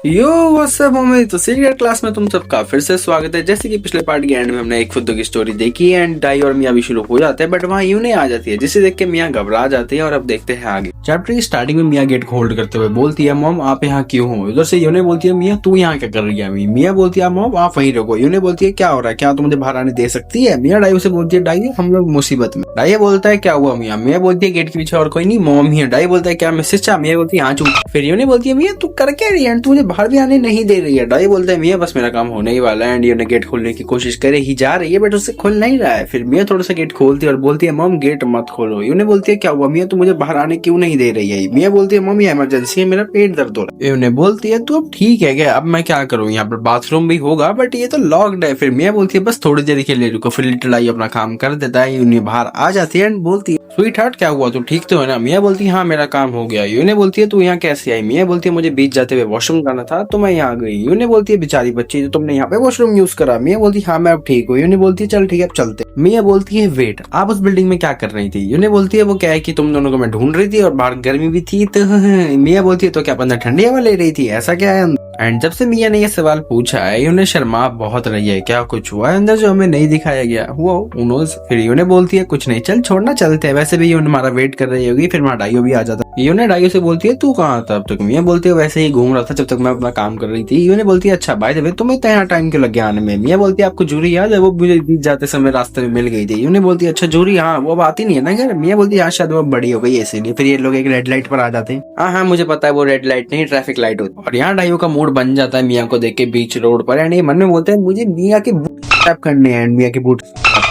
यो WhatsApp mummy, तो secret class में तुम सबका फिर से स्वागत है। जैसे कि पिछले पार्ट के एंड में हमने एक खुद की स्टोरी देखी एंड डाई और मियाँ भी शुरू हो जाते हैं, बट वहाँ यूने आ जाती है जिसे देख के मियाँ घबरा जाती है। और अब देखते हैं आगे। चैप्टर की स्टार्टिंग में मियाँ गेट को होल्ड करते हुए बोलती है, मॉम आप यहाँ क्यों हो। उधर से यूने बोलती है, मियाँ तू यहाँ क्या कर रही है। मियाँ बोलती है, मॉम आप वहीं रहो। यूने बोलती है, क्या हो रहा है, क्या तुम मुझे बाहर आने दे सकती है। मियाँ डाई से बोलती है, डाई हम लोग मुसीबत में। डाई बोलता है, क्या हुआ मियाँ। मियाँ बोलती है, गेट के पीछे और कोई नहीं, मॉम ही है। डाई बोलता है, क्या मैसेज चाह। मियाँ बोलती है, हाँ चुप। फिर यूने बोलती है, मियाँ तू कर क्या रही है, तू मुझे बाहर भी आने नहीं दे रही है। डाई बोलता है, मियाँ बस मेरा काम होने ही वाला है। एंड यूने गेट खोलने की कोशिश करे ही जा रही है, बट उससे खुल नहीं रहा है। फिर मियाँ थोड़ा सा गेट खोलती है और बोलती है, मॉम गेट मत खोलो। यूने बोलती है, क्या हुआ मियाँ, तू मुझे बाहर आने क्यों नहीं दे रही है। मियाँ बोलती है, मॉम ये इमरजेंसी है, मेरा पेट दर्द हो रहा है। यूने बोलती है, तू अब ठीक है क्या, अब मैं क्या करूँ, यहाँ पर बाथरूम भी होगा बट ये तो लॉक्ड है। फिर मियाँ बोलती है, बस थोड़ी देर के लिए रुको। फिर लिटिल आई अपना काम कर देता है। यूने बाहर आ जाती है एंड बोलती है, स्वीट हार्ट क्या हुआ, तू ठीक तो है ना। मियाँ बोलती है, हाँ मेरा काम हो गया। यूने बोलती है, तू यहाँ कैसे आई। मियाँ बोलती है, मुझे बीच जाते हुए वॉशरूम जाना था तो मैं यहाँ गई। यूने बोलती है, बेचारी बच्ची, तो तुमने यहाँ पे वॉशरूम यूज करा। मियाँ बोलती है, हाँ मैं अब ठीक हूँ। यूने बोलती है, चल ठीक है अब चलते। मियाँ बोलती है, वेट आप उस बिल्डिंग में क्या कर रही थी। यूने बोलती है, वो क्या है कि तुम दोनों को मैं ढूंढ रही थी और बाहर गर्मी भी थी तो मियाँ बोलती है, तो क्या अंदर ठंडी हवा ले रही थी, ऐसा क्या है। एंड जब से मियाँ ने ये सवाल पूछा है, यूने शर्मा बहुत रही है, क्या कुछ हुआ है अंदर जो हमें नहीं दिखाया गया हुआ उनोज। फिर यूने बोलती है, कुछ नहीं, चल छोड़ना चलते हैं, वैसे भी यूने हमारा वेट कर रही होगी। फिर वहाँ डाइयो भी आ जाता है। यूने डाइयो से बोलती है, तू कहाँ था अब तक। मियाँ बोलती है, वैसे ही घूम रहा था जब तक मैं अपना काम कर रही थी। यूने बोलती है, अच्छा बाय द वे तुम्हें इतना यहाँ टाइम क्यों लग गया आने में। मियाँ बोलती है, आपको जूरी याद है, वो मुझे बीच जाते समय रास्ते में मिल गई थी। यूने बोलती है, अच्छा जूरी, हाँ वो अब आती नहीं है ना घर। मियाँ बोलती है, हाँ शायद वो बड़ी हो गई इसीलिए। फिर ये लोग एक रेड लाइट पर आ जाते हैं। हाँ हाँ मुझे पता है, वो रेड लाइट नहीं ट्रैफिक लाइट होती है। और यहाँ डाइयो का मूड बन जाता है मियाँ को देख के बीच रोड पर। एंड ये मन में बोलते हैं, मुझे मियाँ के बूट करने हैं। मियाँ के बूट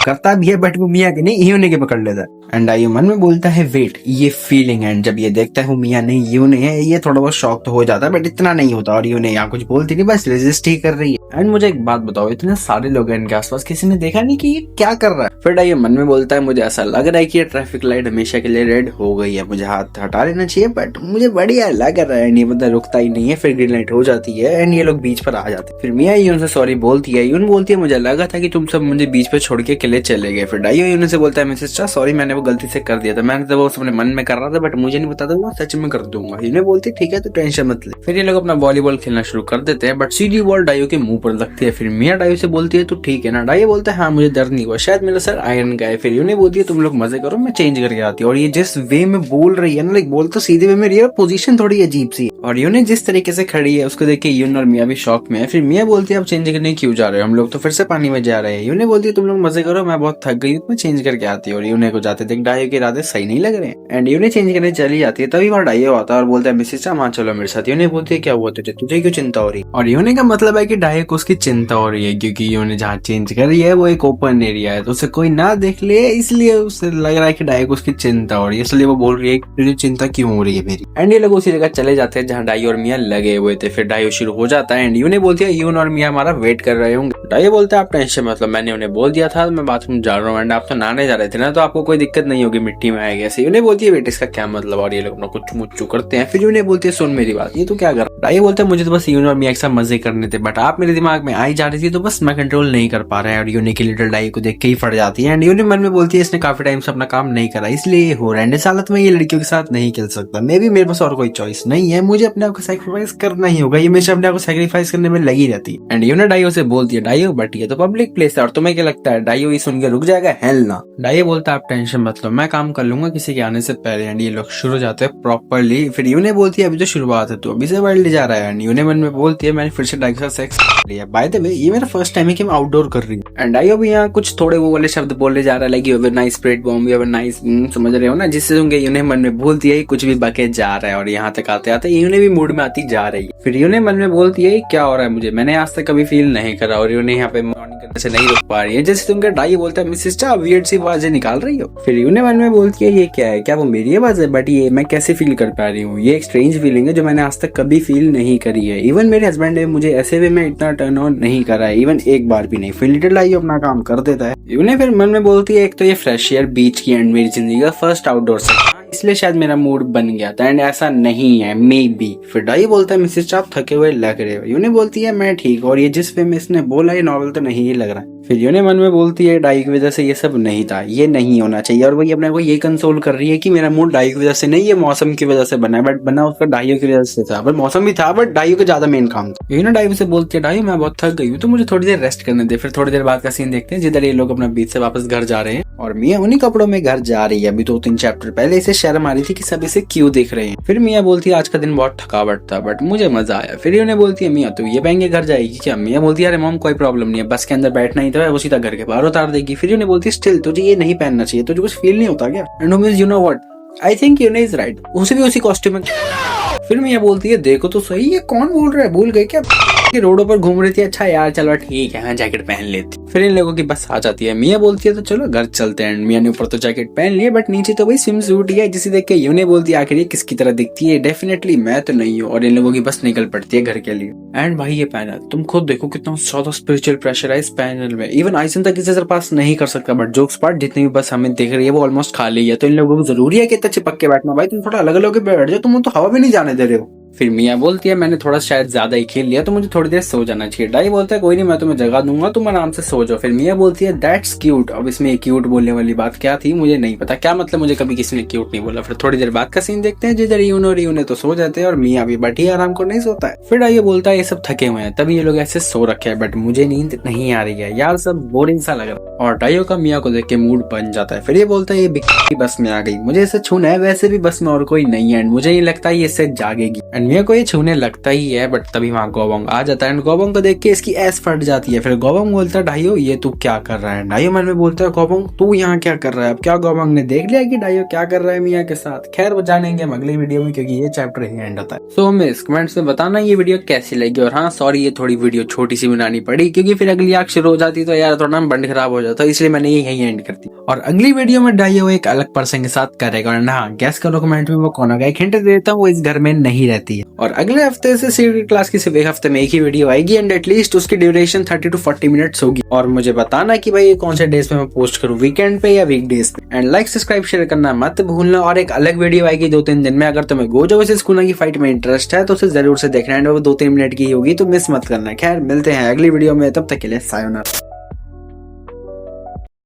करता भी है बट वो मियाँ के नहीं, यूने के पकड़ लेता है। एंड आयु मन में बोलता है, वेट ये फीलिंग। एंड जब ये देखता है वो मियाँ नहीं यूने है, ये थोड़ा बहुत शॉक तो हो जाता है बट इतना नहीं होता। और यूने यहाँ कुछ बोलती नहीं, बस रेजिस्ट ही कर रही है। एंड मुझे एक बात बताओ, इतने सारे लोग हैं इनके आसपास, किसी ने देखा नहीं कि ये क्या कर रहा है। फिर आयु मन में बोलता है, मुझे ऐसा लग रहा है कि ये ट्रैफिक लाइट हमेशा के लिए रेड हो गई है, मुझे हाथ हटा लेना चाहिए बट मुझे बढ़िया लग रहा है। ये बंदा रुकता ही नहीं है। फिर ग्रीन लाइट हो जाती है एंड ये लोग बीच पर आ जाते हैं। फिर मियाँ यून से सॉरी बोलती है। यून बोलती है, मुझे लगा था कि तुम सब मुझे बीच पे छोड़ के किले चले गए। फिर डाइयो यून से बोलता है, मिसेस चा सॉरी, मैंने वो गलती से कर दिया था, मैंने तो वो अपने मन में कर रहा था बट मुझे नहीं पता था, वो सच में कर दूंगा। यून बोलती है, ठीक है तो टेंशन मत ले। फिर ये लोग अपना वॉलीबॉल खेलना शुरू कर देते हैं बट सीधी बॉल डाइयो के मुंह पर लगती है। फिर मियाँ डाइयो से बोलती है, तू ठीक है ना। डाइयो बोलता है, हाँ मुझे दर्द नहीं हुआ, शायद मेरा सर आयरन का है। फिर यून बोलती है, तुम लोग मजे करो, मैं चेंज करके आती हूँ। और ये जिस वे में बोल रही है ना, लाइक बोल तो सीधे वे में रही है, पोजीशन थोड़ी अजीब सी है। और यून जिस तरीके से खड़ी है उसको देख के यून और मियाँ भी शॉक में है। फिर मियाँ बोलती है, अब चेंज करने क्यों जा रहे हो, हम लोग तो फिर से पानी में जा रहे हैं। यून बोलती है, तुम लोग मजे करो, मैं बहुत थक गई हूँ, मैं चेंज करके आती हूँ। और यून को जाते देख डाइयो के इरादे सही नहीं लग रहे हैं एंड यून चेंज करने चली जाती है। तभी वहाँ डाइयो आता है और बोलता है, मिसेस चा मान चलो मेरे साथ। यून बोलती है, क्या हुआ तुझे, तुझे क्यों चिंता हो रही है। और यून का मतलब है कि डाइयो को उसकी चिंता हो रही है क्योंकि यून जहाँ चेंज कर रही है वो एक ओपन एरिया है तो उसे कोई ना देख ले, इसलिए उसे लग रहा है कि डाइयो को उसकी चिंता हो रही है, इसलिए वो बोल रही है कि तुझे चिंता क्यों हो रही है मेरी। एंड ये लोग उसी जगह चले जाते हैं जहाँ डाइयो और मियाँ लगे हुए थे। फिर डाइयो शुरू हो जाता है एंड यून बोलती है, यून और मियाँ हमारा वेट कर रहे होंगे। डाइयो बोलता है, आप टेंशन मतलब, मैंने उन्हें बोल दिया था मैं बाथरूम जा रहा हूँ एंड आप तो नहाने जा रहे थे ना, तो आपको कोई दिक्कत नहीं होगी मिट्टी में आएगी ऐसे। यून बोलती है, वेट इसका क्या मतलब। और ये लोग अपना कुछ मुच्चू करते हैं। फिर यून बोलती है, सुन मेरी बात, ये तो क्या कर। डाइयो बोलता है, मुझे तो बस यून और मियाँ एक साथ मजे करने थे बट आप मेरे दिमाग में आई जा रही थी तो बस मैं कंट्रोल नहीं कर पा रहा है। और यून की लिटिल डाइयो को देख के ही फट जाती है एंड यून मन में बोलती है, इसने काफी टाइम से अपना काम नहीं करा इसलिए ये हो रहा है, इस हालत में ये लड़कियों के साथ नहीं खेल सकता, मे भी मेरे पास और कोई चॉइस नहीं है, मुझे अपने आप को सैक्रिफाइस करना ही होगा। ये हमेशा अपने आप को सैक्रिफाइस करने में लगी रहती है। एंड यून डाइयो से बोलती है, डाइयो बट ये तो पब्लिक प्लेस है और तुम्हें क्या लगता है डाइयो ये सुन के रुक जाएगा, हेल ना। डाइयो बोलता है, आप टेंशन मत लो, मैं काम कर लूंगा किसी के आने से पहले। एंड ये लोग शुरू जाते हैं प्रॉपरली। फिर यून बोलती है, अभी तो शुरुआत है, तू अभी से वर्ल्ड जा रहा है। एंड यून मन में बोलती है, मैंने फिर से डाइयो के साथ सेक्स लिया, बाय द वे ये मेरा फर्स्ट टाइम है कि मैं आउटडोर कर रही हूँ। एंड डाइयो भी यहाँ कुछ थोड़े वो वाले शब्द बोलने जा रहा है, like you have a nice spread bomb, you have a nice, समझ रहे हो ना, जिससे सुन के यून मन में बोलती है कुछ भी बके जा रहा है। और यहाँ तक आते आते यून भी मूड में आती जा रही है। फिर यून मन में बोलती है, क्या हो रहा है मुझे, मैंने आज तक कभी फील नहीं करा। और यून यहाँ पे मॉर्निंग करने से नहीं रुक पा रही है। जैसे तुम डाइयो बोलता है, मिसेस चा वियर्ड सी आवाजें निकाल रही हो। फिर यून मन में बोलती है, ये क्या है, क्या वो मेरी आवाज है, बट ये मैं कैसे फील कर पा रही हूँ, ये एक स्ट्रेंज फीलिंग है जो मैंने आज तक कभी फील नहीं करी है। इवन मेरे हस्बैंड ने मुझे ऐसे वे में इतना टर्न ऑन नहीं करा है, इवन एक बार भी नहीं। फिर लिटिल डाइयो अपना काम कर देता है। यून फिर मन में बोलती है, एक तो ये फ्रेश एयर बीच की एंड मेरी जिंदगी का फर्स्ट आउटडोर से, इसलिए शायद मेरा मूड बन गया था एंड ऐसा नहीं है, मे बी। फिर डाइयो बोलता है, मिसेस आप थके हुए लग रहे हो। यून बोलती है, मैं ठीक। और ये जिस वे में इसने बोला ये नॉर्मल तो नहीं ही लग रहा है। फिर यूने मन में बोलती है डाई की वजह से ये सब नहीं था, ये नहीं होना चाहिए, और वही अपने को ये कंसोल कर रही है कि मेरा मूड डाई की वजह से नहीं, ये मौसम की वजह से बना है, बट बना उसका डाइयों की वजह से था। बट मौसम भी था, बट डाइयों का ज्यादा मेन काम था। यूने डाई से बोलती है डाई मैं बहुत थक गई हूँ, तो मुझे थोड़ी देर रेस्ट करने दे। फिर थोड़ी देर बाद का सीन देखते हैं जिधर ये लोग अपना बीच से वापस घर जा रहे हैं और मिया उन्हीं कपड़ों में घर जा रही है। अभी 2-3 चैप्टर पहले इसे शर्म आ रही थी कि सब इसे क्यों देख रहे हैं। फिर मिया बोलती है आज का दिन बहुत थकावट था बट मुझे मजा आया। फिर उन्हें बोलती है मिया तू ये पहन के घर जाएगी क्या? मिया बोलती है अरे मॉम कोई प्रॉब्लम नहीं है, बस के अंदर बैठना ही था, वो सीधा घर के बाहर उतार देगी। फिर उन्हें बोलती है स्टिल तुझे ये नहीं पहनना चाहिए, तुझे कुछ फील नहीं होता क्या? And you know what, I think यूने इज राइट, उसे भी उसी कॉस्ट्यूम में। फिर मिया बोलती है देखो तो सही ये कौन बोल रहा है, भूल गए क्या कि रोडों पर घूम रही थी? अच्छा यार चलो ठीक है, जैकेट पहन लेती। फिर इन लोगों की बस आ जाती है। मिया बोलती है तो चलो घर चलते हैं। मिया ने ऊपर तो जैकेट पहन लिया बट नीचे तो वही स्विम सूट ही है, जिसे देख के यूने बोलती है आखिर ये किसकी तरह दिखती है, डेफिनेटली मैं तो नहीं हूँ। और इन लोगों की बस निकल पड़ती है घर के लिए। एंड भाई ये पैनल तुम खुद देखो कितना ज्यादा स्पिरिचुअल प्रेशर है इस पैनल में। इवन आइसन तक इसे सरपास नहीं कर सकता, बट जोक्स पार्ट जितनी भी बस हमें देख रही है वो ऑलमोस्ट खाली है। तो इन लोगों को जरूरी है कि इतना चिपक के बैठना। भाई तुम थोड़ा अलग अलग बैठ जाओ, तुम तो हवा भी नहीं जाने दे रहे हो। फिर मिया बोलती है मैंने थोड़ा शायद ज्यादा ही खेल लिया तो मुझे थोड़ी देर सो जाना चाहिए। डाई बोलता है कोई नहीं मैं तुम्हें जगा दूंगा, तुम आराम से सो जाओ। फिर मिया बोलती है दैट्स क्यूट। अब इसमें क्यूट बोलने वाली बात क्या थी मुझे नहीं पता, क्या मतलब मुझे कभी किसी ने क्यूट नहीं बोला। फिर थोड़ी देर बाद का सीन देखते हैं जिधर यूने तो सो जाते हैं और मिया भी बैठी आराम को नहीं सोता है। फिर डाई बोलता है ये सब थके हुए हैं तभी ये लोग ऐसे सो रखे हैं, बट मुझे नींद नहीं आ रही है यार, सब बोरिंग सा लग रहा है। और डाइयो का मिया को देख के मूड बन जाता है। फिर ये बोलता है ये बिक्की बस में आ गई, मुझे इसे छूना है, वैसे भी बस में और कोई नहीं है एंड मुझे नहीं लगता ये इससे जागेगी। एंड मिया को ये छूने लगता ही है बट तभी वहाँ गोबोंग आ जाता है एंड गोबोंग को देख के इसकी ऐस फट जाती है। फिर गोबोंग बोलता है डाइयो ये तू क्या कर रहा है? डाइयो मन में बोलता है गोबोंग तू यहाँ क्या कर रहा है? अब क्या गोबोंग ने देख लिया कि डाइयो क्या कर रहा है मिया के साथ? खैर वो जानेंगे हम अगली वीडियो में क्योंकि ये चैप्टर ही एंड होता है। सो हमें कमेंट्स में बताना ये वीडियो कैसी लगी। और हाँ सॉरी ये थोड़ी वीडियो छोटी सी बनानी पड़ी क्योंकि फिर अगली आग शुरू हो जाती तो यार थोड़ा बंड खराब हो जाता, इसलिए मैंने यही एंड कर दी। और अगली वीडियो में डाइयो एक अलग पर्सन के साथ करेगा और हाँ गैस करो कमेंट में वो कौन होगा। एक हिंट देता हूँ वो इस घर में नहीं रहती है। और अगले हफ्ते से सीक्रेट क्लास की सिर्फ एक हफ्ते में एक ही वीडियो आएगी एंड एटलीस्ट उसकी ड्यूरेशन 30 to 40 मिनट्स होगी। और मुझे बताना कि भाई कौन से डेज पे मैं पोस्ट करूँ, वीकेंड पे या वीकडेज पे। एंड लाइक सब्सक्राइब शेयर करना मत भूलना। और एक अलग वीडियो आएगी 2-3 दिन में। अगर तुम्हें गोजो वर्सेस कुना की फाइट में इंटरेस्ट है तो उसे जरूर से देखना एंड वो 2-3 मिनट की होगी तो मिस मत करना। खैर मिलते हैं अगली वीडियो में, तब तक के लिए सायोनारा।